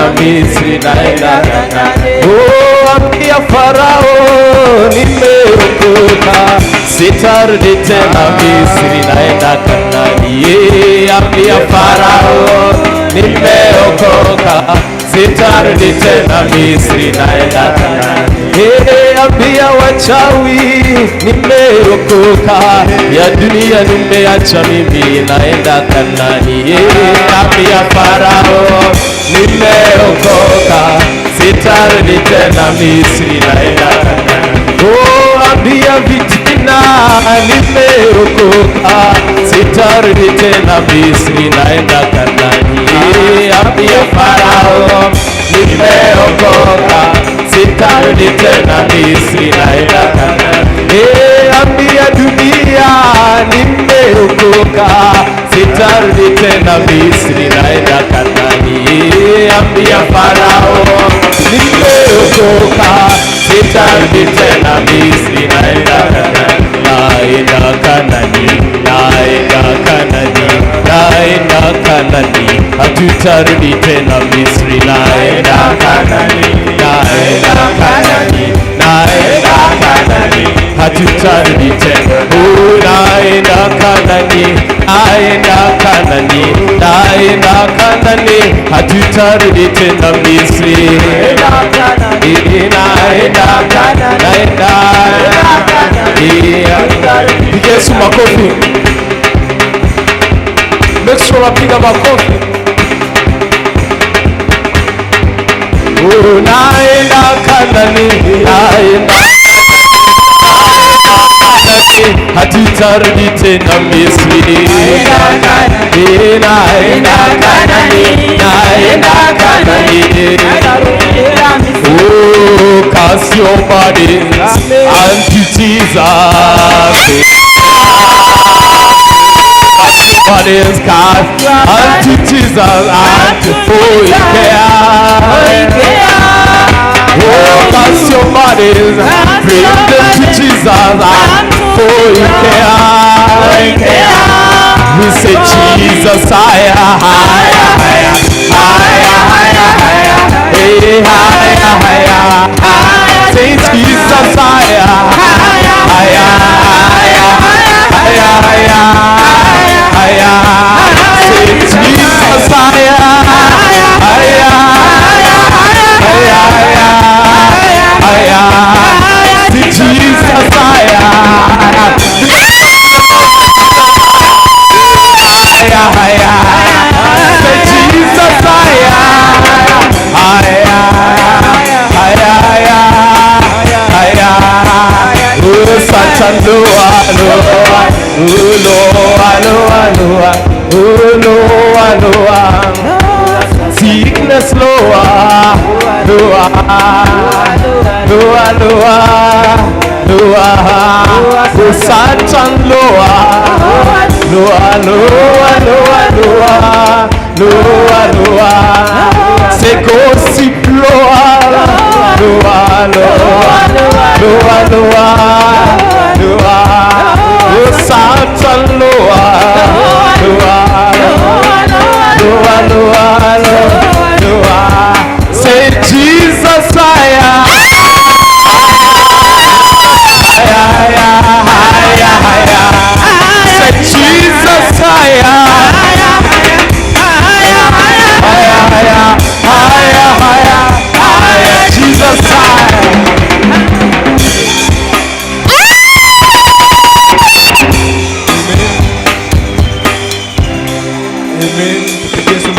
tena Misri naenda Kanaani. Oh, ambia Farao nimeokoka, sitarudi tena Misri naenda Kanaani. Ambia Farao nimeokoka, sitarudi tena Misri naenda Kanaani. Ambia wachawi nimeokoka, ya dunia nimeacha mimi naenda Kanaani. Ambia Farao nimeokoka, sitarudi tena Misri naenda Kanaani. Oh, ambia vitina nimeokoka, sitarudi tena Misri naenda Kanaani. Ambia Farao nimeokoka, sitarudi tena Misri naenda Kanaani. Ambia dunia nimeokoka, sitarudi tena Misri naenda Kanaani. Ambia Farao nimeokoka, sitarudi tena Misri naenda Kanaani. Naenda Kanaani, naenda Kanaani, naenda Kanaani, hatutarudi tena Misri. Naenda Kanaani, naenda Kanaani, naenda Kanaani, hatutarudi tena. Naenda Kanaani, naenda Kanaani, naenda Kanaani, hatutarudi tena Misri. Naenda Kanaani, naenda Kanaani, naenda Kanaani. Yesu makofi. Make sure wapiga makofi. Naenda Kanaani, naenda Kanaani, hatutarudi tena Misri. Naenda Kanaani, naenda Kanaani. Oh, cast your bodies unto Jesus. Bodies cast unto Jesus and for His care. Oh, cast your bodies, bring them to Jesus and for His care. We say Jesus higher, higher, higher, higher, higher, higher, hey, higher, higher, higher. Say Jesus higher, higher, higher, higher, higher, higher. Say Jesus higher, higher, higher, higher, higher. Say Jesus higher, higher, higher. Say Jesus higher, higher, higher, higher, higher. Oh, such a lower, lower, lower, lower, lower, oh, lower, lower. Sickness lower, lower, lower, lower, lower. Oh, Satan lower, lower, lower, lower, lower, lower. Say gossip lower, lower, lower, lower, lower, lower. Oh, Satan lower, lower, lower, lower, lower. Say Jesus higher, higher, higher, higher. Say Jesus higher, higher, higher, higher, higher, higher. Jesus higher. Amen. Amen.